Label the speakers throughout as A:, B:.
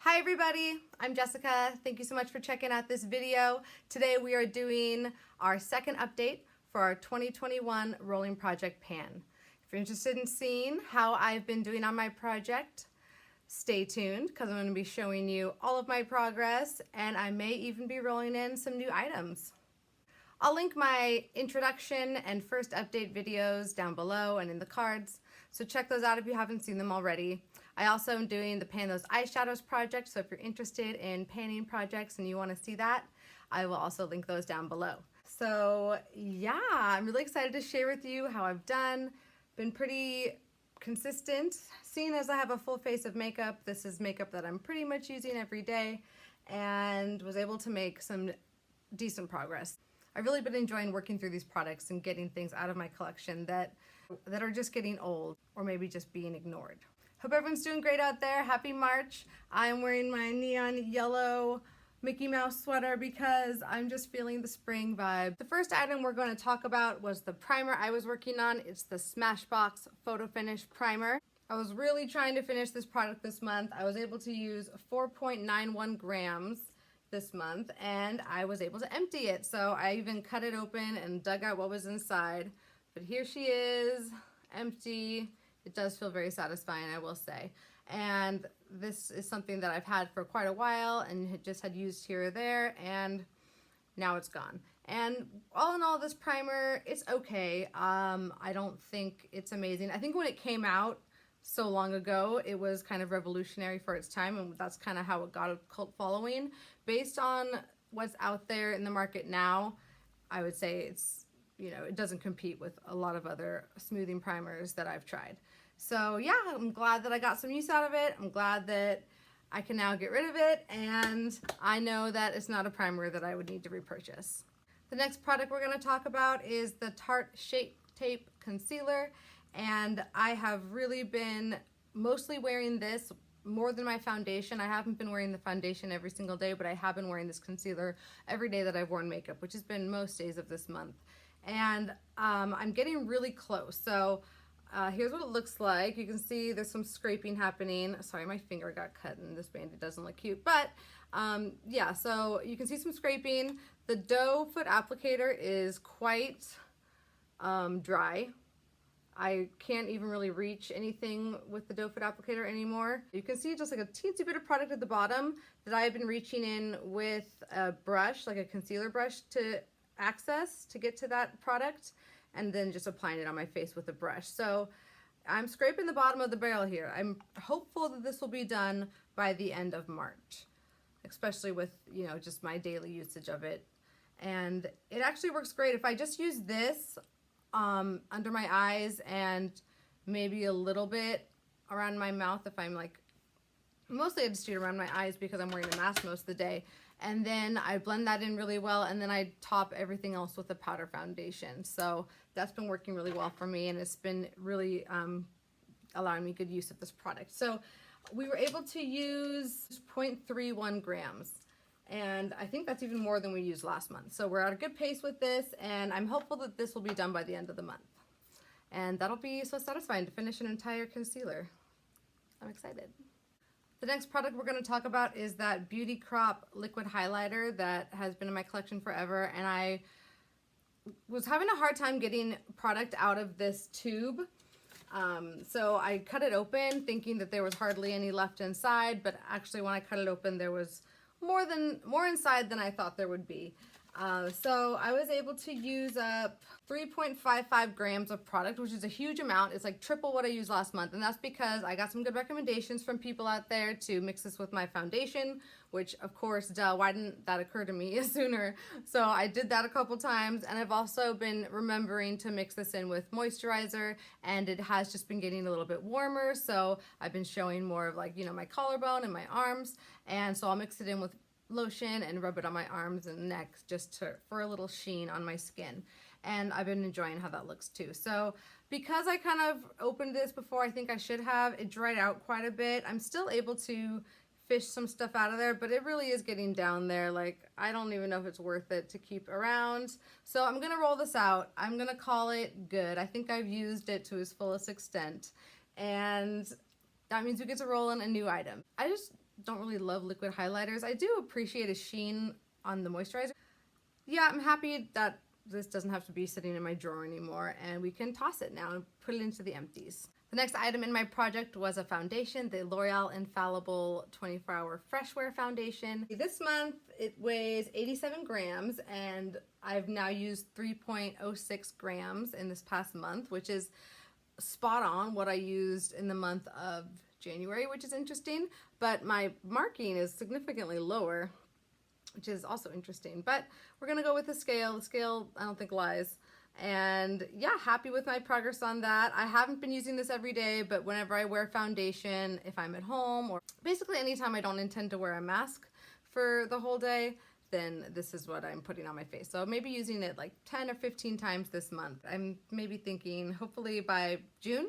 A: Hi everybody, I'm Jessica. Thank you so much for checking out this video. Today we are doing our second update for our 2021 Rolling Project Pan. If you're interested in seeing how I've been doing on my project, stay tuned because I'm going to be showing you all of my progress and I may even be rolling in some new items. I'll link my introduction and first update videos down below and in the cards, so check those out if you haven't seen them already. I also am doing the Pan Those Eyeshadows project, so if you're interested in panning projects and you want to see that, I will also link those down below. So yeah, I'm really excited to share with you how I've done. Been pretty consistent. Seeing as I have a full face of makeup, this is makeup that I'm pretty much using every day and was able to make some decent progress. I've really been enjoying working through these products and getting things out of my collection that are just getting old or maybe just being ignored. Hope everyone's doing great out there. Happy March. I'm wearing my neon yellow Mickey Mouse sweater because I'm just feeling the spring vibe. The first item we're going to talk about was the primer I was working on. It's the Smashbox Photo Finish Primer. I was really trying to finish this product this month. I was able to use 4.91 grams this month and I was able to empty it. So I even cut it open and dug out what was inside. But here she is, empty. It does feel very satisfying, I will say. And this is something that I've had for quite a while and just had used here or there, and now it's gone. And all in all, this primer, it's okay. I don't think it's amazing. I think when it came out so long ago, it was kind of revolutionary for its time, and that's kind of how it got a cult following. Based on what's out there in the market now, I would say it's, it doesn't compete with a lot of other smoothing primers that I've tried. So yeah, I'm glad that I got some use out of it. I'm glad that I can now get rid of it, and I know that it's not a primer that I would need to repurchase. The next product we're going to talk about is the Tarte Shape Tape Concealer, and I have really been mostly wearing this more than my foundation. I haven't been wearing the foundation every single day, but I have been wearing this concealer every day that I've worn makeup, which has been most days of this month. And I'm getting really close. So here's what it looks like. You can see there's some scraping happening. Sorry, my finger got cut and this band-aid doesn't look cute. But yeah, so you can see some scraping. The doe foot applicator is quite dry. I can't even really reach anything with the doe foot applicator anymore. You can see just like a teensy bit of product at the bottom that I have been reaching in with a brush, like a concealer brush, to access to get to that product, and then just applying it on my face with a brush. So I'm scraping the bottom of the barrel here. I'm hopeful that this will be done by the end of March, especially with, just my daily usage of it. And it actually works great. If I just use this under my eyes and maybe a little bit around my mouth, if I'm mostly I just do it around my eyes because I'm wearing a mask most of the day. And then I blend that in really well, and then I top everything else with a powder foundation. So that's been working really well for me, and it's been really allowing me good use of this product. So we were able to use 0.31 grams, and I think that's even more than we used last month. So we're at a good pace with this, and I'm hopeful that this will be done by the end of the month. And that'll be so satisfying to finish an entire concealer. I'm excited. The next product we're going to talk about is that Beauty Crop liquid highlighter that has been in my collection forever, and I was having a hard time getting product out of this tube. So I cut it open thinking that there was hardly any left inside, but actually when I cut it open there was more inside than I thought there would be. So I was able to use up 3.55 grams of product, which is a huge amount. It's like triple what I used last month, and that's because I got some good recommendations from people out there to mix this with my foundation, which of course, duh, why didn't that occur to me sooner? So I did that a couple times, and I've also been remembering to mix this in with moisturizer, and it has just been getting a little bit warmer, so I've been showing more of my collarbone and my arms, and so I'll mix it in with lotion and rub it on my arms and neck just for a little sheen on my skin, and I've been enjoying how that looks too. So because I kind of opened this before I think I should have, it dried out quite a bit. I'm still able to fish some stuff out of there, but it really is getting down there. I don't even know if it's worth it to keep around. So I'm gonna roll this out. I'm gonna call it good. I think I've used it to its fullest extent, and that means we get to roll in a new item. I just don't really love liquid highlighters. I do appreciate a sheen on the moisturizer. Yeah, I'm happy that this doesn't have to be sitting in my drawer anymore, and we can toss it now and put it into the empties. The next item in my project was a foundation, the L'Oreal Infallible 24-Hour Fresh Wear Foundation. This month it weighs 87 grams, and I've now used 3.06 grams in this past month, which is spot on what I used in the month of January, which is interesting, but my marking is significantly lower, which is also interesting. But we're gonna go with the scale. The scale, I don't think, lies. And yeah, happy with my progress on that. I haven't been using this every day, but whenever I wear foundation, if I'm at home, or basically anytime I don't intend to wear a mask for the whole day, then this is what I'm putting on my face. So maybe using it like 10 or 15 times this month. I'm maybe thinking hopefully by June,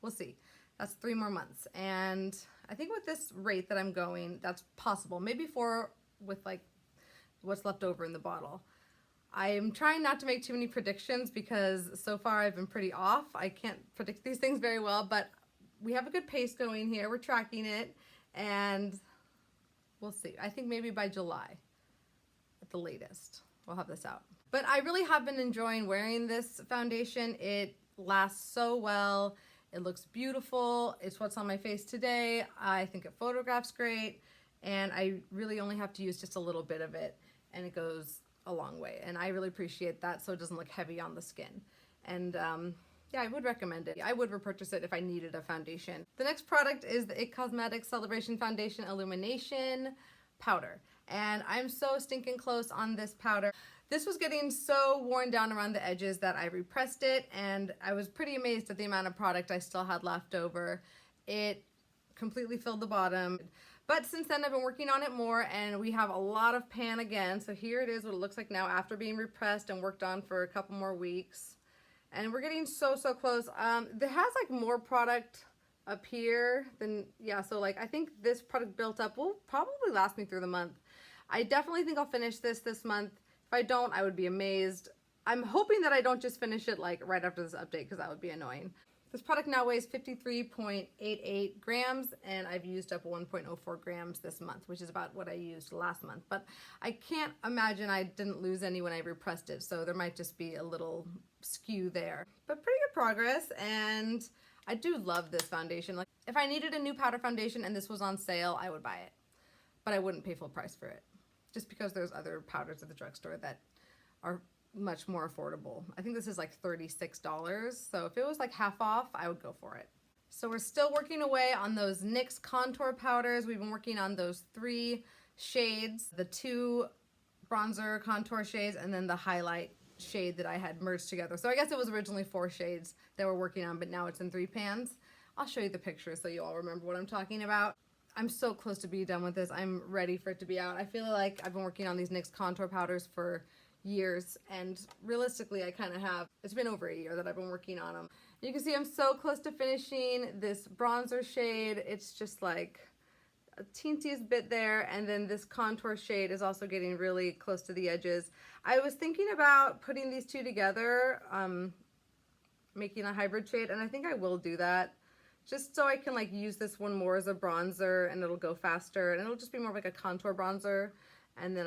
A: we'll see. That's 3 more months. And I think with this rate that I'm going, that's possible. Maybe 4 with like what's left over in the bottle. I'm trying not to make too many predictions because so far I've been pretty off. I can't predict these things very well, but we have a good pace going here. We're tracking it, and we'll see. I think maybe by July at the latest we'll have this out. But I really have been enjoying wearing this foundation. It lasts so well. It looks beautiful. It's what's on my face today. I think it photographs great, and I really only have to use just a little bit of it, and it goes a long way, and I really appreciate that, so it doesn't look heavy on the skin. And yeah, I would recommend it. I would repurchase it if I needed a foundation. The next product is the IT Cosmetics Celebration Foundation Illumination Powder, and I'm so stinking close on this powder. This was getting so worn down around the edges that I repressed it, and I was pretty amazed at the amount of product I still had left over. It completely filled the bottom. But since then I've been working on it more, and we have a lot of pan again. So here it is, what it looks like now after being repressed and worked on for a couple more weeks. And we're getting so close. There has like more product up here than, yeah, so like I think this product built up will probably last me through the month. I definitely think I'll finish this month. If I don't, I would be amazed. I'm hoping that I don't just finish it like right after this update, because that would be annoying. This product now weighs 53.88 grams, and I've used up 1.04 grams this month, which is about what I used last month. But I can't imagine I didn't lose any when I repressed it, so there might just be a little skew there. But pretty good progress, and I do love this foundation. Like, if I needed a new powder foundation and this was on sale, I would buy it. But I wouldn't pay full price for it, just because there's other powders at the drugstore that are much more affordable. I think this is like $36, so if it was like half off, I would go for it. So we're still working away on those NYX contour powders. We've been working on those 3 shades, the 2 bronzer contour shades, and then the highlight shade that I had merged together. So I guess it was originally 4 shades that we're working on, but now it's in 3 pans. I'll show you the pictures so you all remember what I'm talking about. I'm so close to being done with this. I'm ready for it to be out. I feel like I've been working on these NYX contour powders for years, and realistically I kind of have. It's been over a year that I've been working on them. You can see I'm so close to finishing this bronzer shade. It's just like a teentiest bit there, and then this contour shade is also getting really close to the edges. I was thinking about putting these 2 together, making a hybrid shade, and I think I will do that, just so I can like use this one more as a bronzer, and it'll go faster, and it'll just be more like a contour bronzer. And then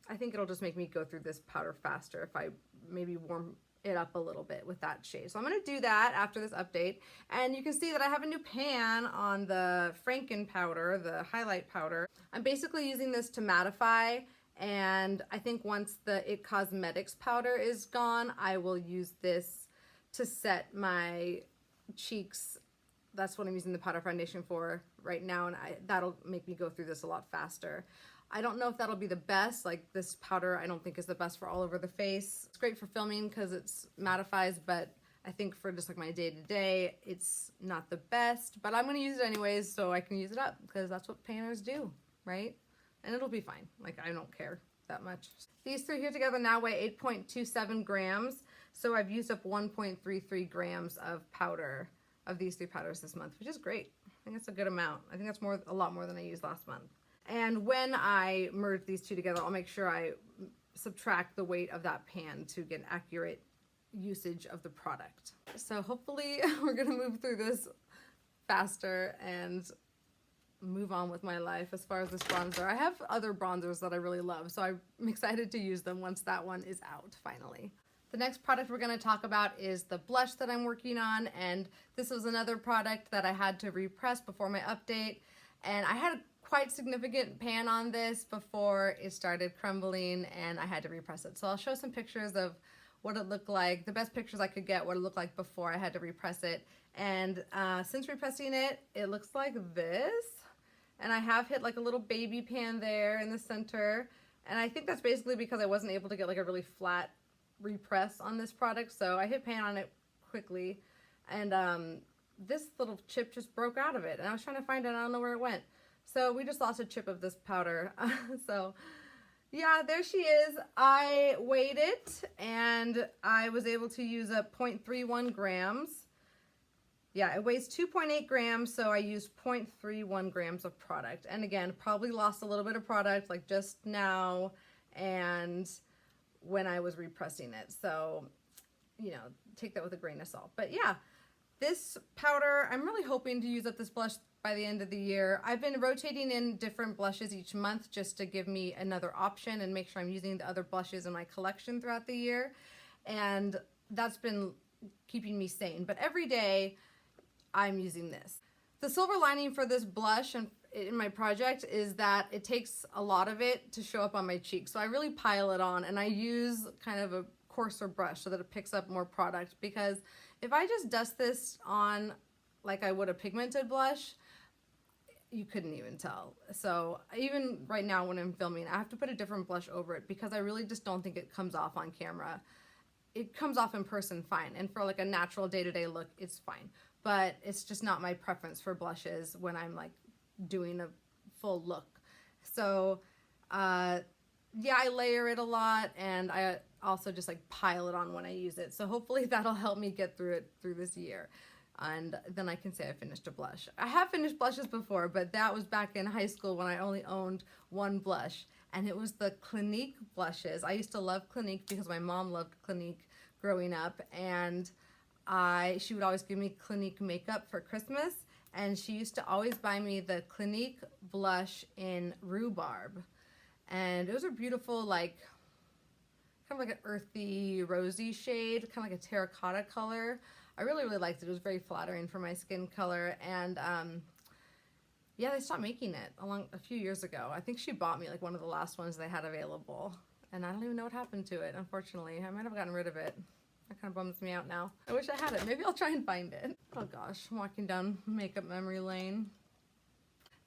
A: I think it'll just make me go through this powder faster if I maybe warm it up a little bit with that shade. So I'm going to do that after this update. And you can see that I have a new pan on the Franken powder, the highlight powder. I'm basically using this to mattify, and I think once the IT Cosmetics powder is gone, I will use this to set my cheeks. That's what I'm using the powder foundation for right now, and that'll make me go through this a lot faster. I don't know if that'll be the best. Like, this powder I don't think is the best for all over the face. It's great for filming because it's mattifies, but I think for just like my day-to-day, it's not the best. But I'm gonna use it anyways so I can use it up, because that's what panners do, right? And it'll be fine. Like, I don't care that much. These 3 here together now weigh 8.27 grams. So I've used up 1.33 grams of powder, of these 3 powders this month, which is great. I think that's a good amount. I think that's a lot more than I used last month. And when I merge these 2 together, I'll make sure I subtract the weight of that pan to get accurate usage of the product. So hopefully we're gonna move through this faster, and move on with my life as far as this bronzer. I have other bronzers that I really love, so I'm excited to use them once that one is out finally. The next product we're going to talk about is the blush that I'm working on, and this was another product that I had to repress before my update, and I had a quite significant pan on this before it started crumbling and I had to repress it. So I'll show some pictures of what it looked like, the best pictures I could get, what it looked like before I had to repress it. And since repressing it, it looks like this. And I have hit like a little baby pan there in the center. And I think that's basically because I wasn't able to get like a really flat repress on this product. So I hit pan on it quickly. And this little chip just broke out of it. And I was trying to find it, I don't know where it went. So we just lost a chip of this powder. So yeah, there she is. I weighed it and I was able to use up 0.31 grams. Yeah, it weighs 2.8 grams, so I used 0.31 grams of product. And again, probably lost a little bit of product like just now and when I was repressing it. So, you know, take that with a grain of salt. But yeah, this powder, I'm really hoping to use up this blush by the end of the year. I've been rotating in different blushes each month just to give me another option and make sure I'm using the other blushes in my collection throughout the year. And that's been keeping me sane. But every day, I'm using this. The silver lining for this blush and in my project is that it takes a lot of it to show up on my cheeks. So I really pile it on and I use kind of a coarser brush so that it picks up more product, because if I just dust this on like I would a pigmented blush, you couldn't even tell. So even right now when I'm filming, I have to put a different blush over it because I really just don't think it comes off on camera. It comes off in person fine, and for like a natural day-to-day look, it's fine. But it's just not my preference for blushes when I'm like doing a full look. So yeah, I layer it a lot, and I also just like pile it on when I use it. So hopefully that'll help me get through it through this year. And then I can say I finished a blush. I have finished blushes before, but that was back in high school when I only owned one blush, and it was the Clinique blushes. I used to love Clinique because my mom loved Clinique growing up, and she would always give me Clinique makeup for Christmas, and she used to always buy me the Clinique blush in rhubarb. And it was a beautiful, like, kind of like an earthy, rosy shade, kind of like a terracotta color. I really, really liked it. It was very flattering for my skin color. And yeah, they stopped making it a few years ago. I think she bought me like one of the last ones they had available. And I don't even know what happened to it, unfortunately. I might have gotten rid of it. That kind of bums me out now. I wish I had it. Maybe I'll try and find it. Oh gosh, I'm walking down makeup memory lane.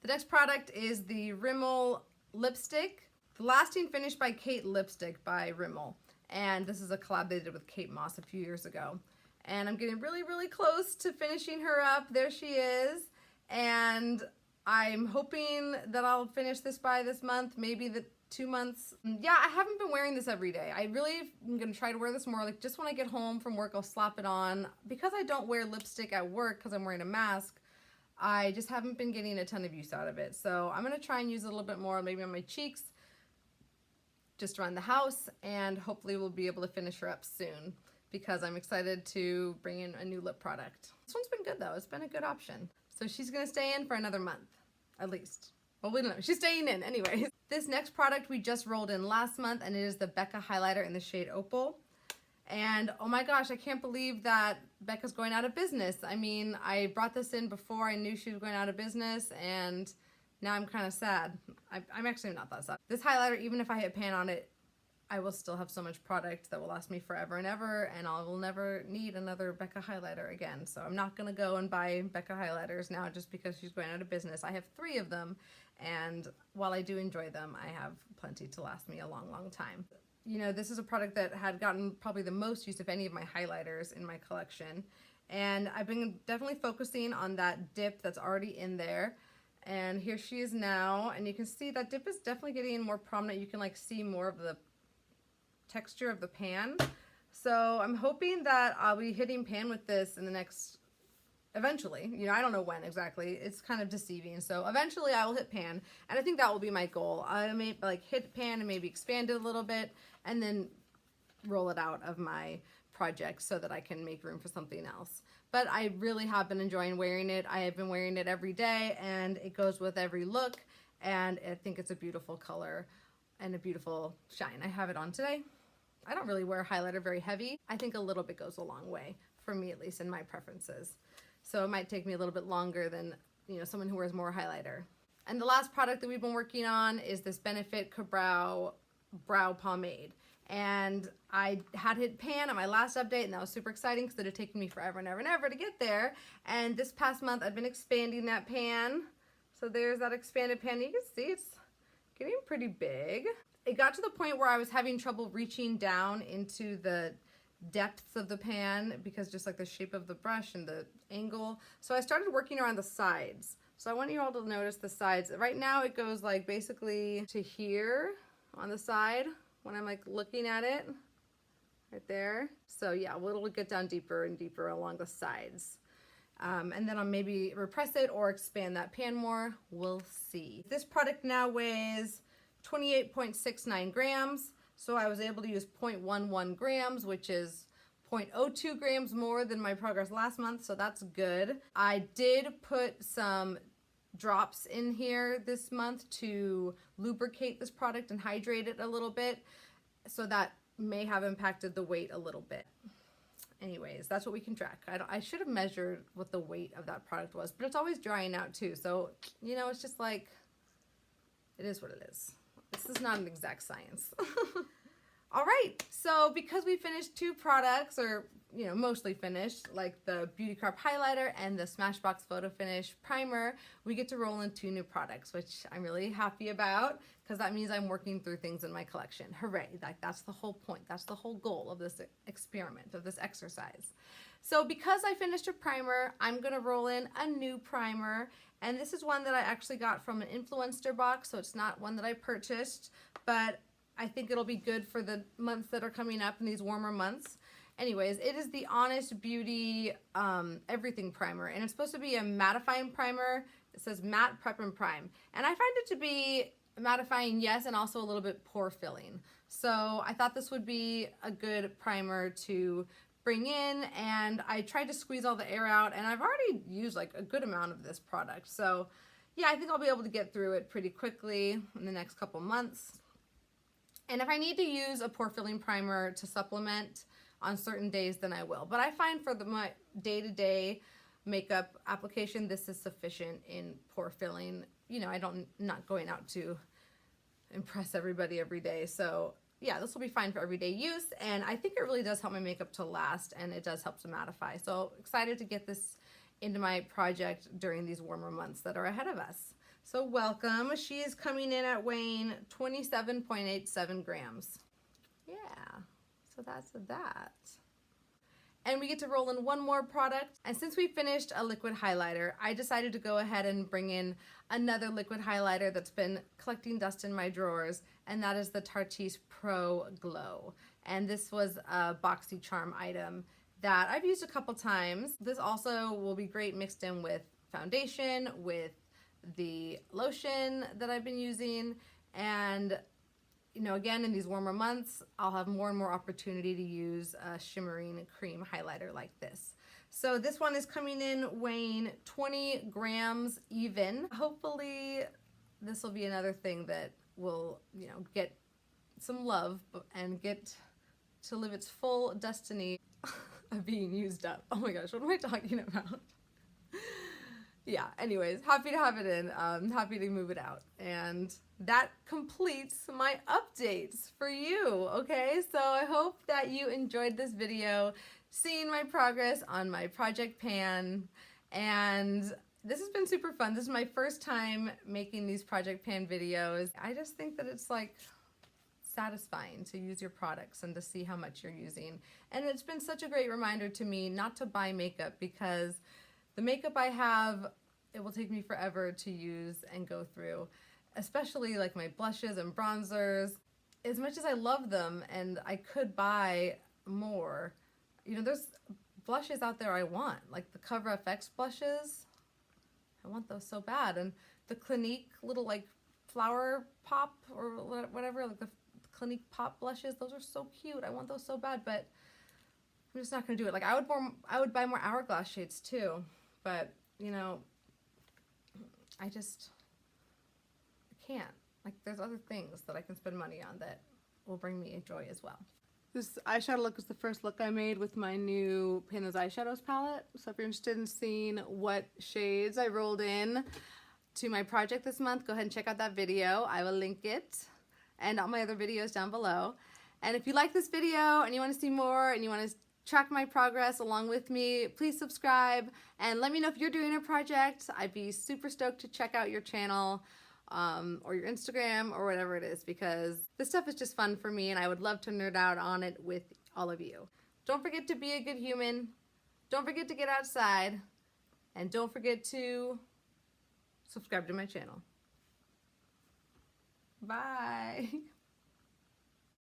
A: The next product is the Rimmel lipstick. The Lasting Finish by Kate lipstick by Rimmel. And this is a collab they did with Kate Moss a few years ago. And I'm getting really, really close to finishing her up. There she is. And I'm hoping that I'll finish this by this month, maybe the 2 months. Yeah, I haven't been wearing this every day. I really am gonna try to wear this more. Like just when I get home from work, I'll slap it on. Because I don't wear lipstick at work because I'm wearing a mask, I just haven't been getting a ton of use out of it. So I'm gonna try and use it a little bit more, maybe on my cheeks, just around the house, and hopefully we'll be able to finish her up soon because I'm excited to bring in a new lip product. This one's been good though. It's been a good option. So she's gonna stay in for another month, at least. Well, we don't know. She's staying in anyways. This next product we just rolled in last month, and it is the Becca highlighter in the shade Opal. And oh my gosh, I can't believe that Becca's going out of business. I mean, I brought this in before I knew she was going out of business, and now I'm kind of sad. I'm actually not that sad. This highlighter, even if I hit pan on it, I will still have so much product that will last me forever and ever, and I will never need another Becca highlighter again. So I'm not gonna go and buy Becca highlighters now just because she's going out of business. I have 3 of them, and while I do enjoy them, I have plenty to last me a long, long time. You know, this is a product that had gotten probably the most use of any of my highlighters in my collection, and I've been definitely focusing on that dip that's already in there. And here she is now, and you can see that dip is definitely getting more prominent. You can like see more of the texture of the pan. So I'm hoping that I'll be hitting pan with this in the next, eventually, you know, I don't know when exactly, it's kind of deceiving. So eventually I will hit pan, and I think that will be my goal. I may like hit pan and maybe expand it a little bit and then roll it out of my project so that I can make room for something else. but I really have been enjoying wearing it. I have been wearing it every day, and it goes with every look, and I think it's a beautiful color and a beautiful shine. I have it on today. I don't really wear highlighter very heavy. I think a little bit goes a long way, for me at least, in my preferences. So it might take me a little bit longer than, you know, someone who wears more highlighter. And the last product that we've been working on is this Benefit Brow Pomade. And I had hit pan on my last update, and that was super exciting because it had taken me forever and ever and ever to get there. And this past month, I've been expanding that pan. So there's that expanded pan. You can see it's getting pretty big. It got to the point where I was having trouble reaching down into the depths of the pan because just like the shape of the brush and the angle. So I started working around the sides. So I want you all to notice the sides. Right now it goes like basically to here on the side when I'm like looking at it, right there. So yeah, it'll get down deeper and deeper along the sides. And then I'll maybe repress it or expand that pan more. We'll see. This product now weighs 28.69 grams. So I was able to use 0.11 grams, which is 0.02 grams more than my progress last month. So that's good. I did put some drops in here this month to lubricate this product and hydrate it a little bit. So that may have impacted the weight a little bit. Anyways, that's what we can track. I should have measured what the weight of that product was, but it's always drying out too. So, you know, it's just like, it is what it is. This is not an exact science. All right, so because we finished 2 products, or, you know, mostly finished, like the Beauty Crop Highlighter and the Smashbox Photo Finish Primer, we get to roll in 2 new products, which I'm really happy about, because that means I'm working through things in my collection. Hooray, like that's the whole point. That's the whole goal of this experiment, of this exercise. So because I finished a primer, I'm gonna roll in a new primer, and this is one that I actually got from an Influencer box, so it's not one that I purchased, but I think it'll be good for the months that are coming up in these warmer months. Anyways, it is the Honest Beauty Everything Primer, and it's supposed to be a mattifying primer. It says matte, prep, and prime, and I find it to be mattifying, yes, and also a little bit pore filling. So I thought this would be a good primer to bring in, and I tried to squeeze all the air out, and I've already used like a good amount of this product. So yeah, I think I'll be able to get through it pretty quickly in the next couple months. And if I need to use a pore filling primer to supplement on certain days, then I will. But I find for my day-to-day makeup application, this is sufficient in pore filling. You know, not going out to impress everybody every day. So yeah, this will be fine for everyday use. And I think it really does help my makeup to last, and it does help to mattify. So excited to get this into my project during these warmer months that are ahead of us. So welcome. She is coming in at weighing 27.87 grams. Yeah, so that's that. And we get to roll in one more product. And since we finished a liquid highlighter, I decided to go ahead and bring in another liquid highlighter that's been collecting dust in my drawers, and that is the Tarte's Pro Glow. And this was a BoxyCharm item that I've used a couple times. This also will be great mixed in with foundation, with the lotion that I've been using, and you know, again, in these warmer months, I'll have more and more opportunity to use a shimmering cream highlighter like this. So this one is coming in weighing 20 grams even. Hopefully this will be another thing that will, you know, get some love and get to live its full destiny of being used up. Oh my gosh, what am I talking about? Yeah, anyways, happy to have it in, happy to move it out. And that completes my updates for you, okay? So I hope that you enjoyed this video, seeing my progress on my project pan, and this has been super fun. This is my first time making these project pan videos. I just think that it's like satisfying to use your products and to see how much you're using. And it's been such a great reminder to me not to buy makeup, because the makeup I have, it will take me forever to use and go through, especially like my blushes and bronzers. As much as I love them and I could buy more, you know, there's blushes out there I want, like the Cover FX blushes. I want those so bad. And the Clinique little like flower pop or whatever, like the Clinique pop blushes, those are so cute. I want those so bad, but I'm just not gonna do it. Like, I would buy more hourglass shades too, but you know, I can't. Like, there's other things that I can spend money on that will bring me joy as well. This eyeshadow look is the first look I made with my new Paint Those Eyeshadows palette. So if you're interested in seeing what shades I rolled in to my project this month, go ahead and check out that video. I will link it and all my other videos down below. And if you like this video and you want to see more and you want to track my progress along with me, please subscribe and let me know if you're doing a project. I'd be super stoked to check out your channel or your Instagram or whatever it is, because this stuff is just fun for me and I would love to nerd out on it with all of you. Don't forget to be a good human. Don't forget to get outside. And don't forget to subscribe to my channel. Bye.